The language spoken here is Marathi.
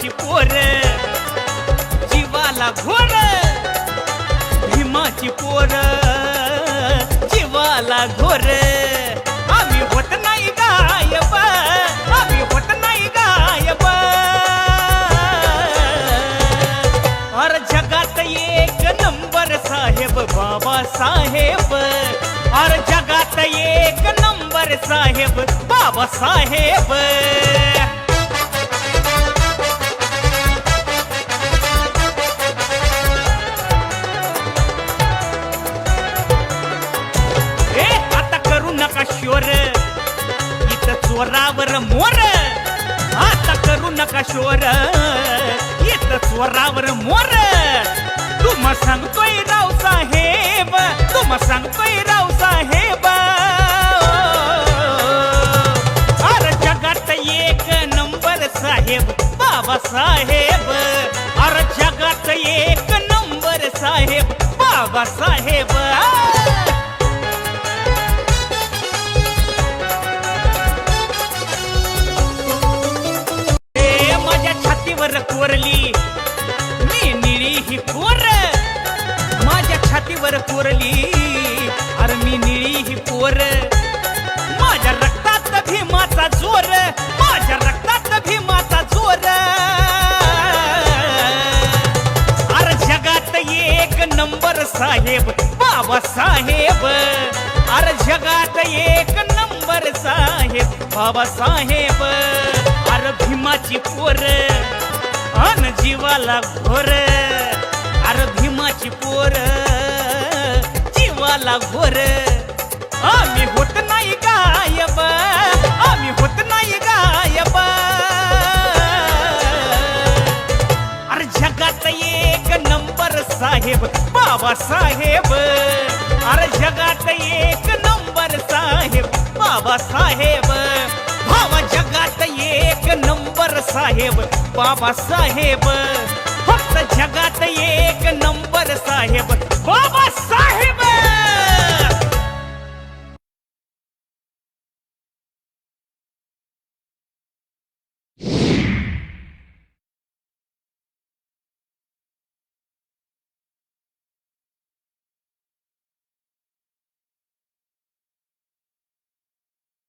भीमाची पोर जीवाला घोर, भीमाची पोर जीवाला घोर. आम्ही होत नाही गायब, आम्ही होत नाही गायब. अरे जगात एक नंबर साहेब बाबासाहेब, अरे जगात एक नंबर साहेब बाबासाहेब. आता करू नका शोर, इथं चोरावर मोर. आता करू नका शोर, इथं चोरावर मोर. तुम्हा सांगतोय रावसाहेब, तुम्हा सांगतोय रावसाहेब. अरे जगात एक नंबर साहेब बाबासाहेब, अरे जगात एक नंबर साहेब बाबासाहेब. माझ्या छातीवर कोरली मी निळी ही पोर, माझ्या छातीवर कोरली अरे मी निळी ही पोर. माझ्या रक्तात भीमाचा जोर, माझ्या रक्तात भीमाचा जोर. अरे जगात एक नंबर साहेब बाबासाहेब, अरे जगात एक नंबर साहेब बाबासाहेब. अरे भीमाची पोर अन जीवाला घोर, अरे भीमाची पोर जीवाला घोर. आम्ही होत नाही गायब, आम्ही होत नाही गायब. अरे जगात एक नंबर साहेब बाबासाहेब, अरे जगात एक नंबर साहेब बाबासाहेब. भावा जगात एक नंबर साहेब बाबासाहेब, फक्त जगात एक नंबर साहेब बाबासाहेब.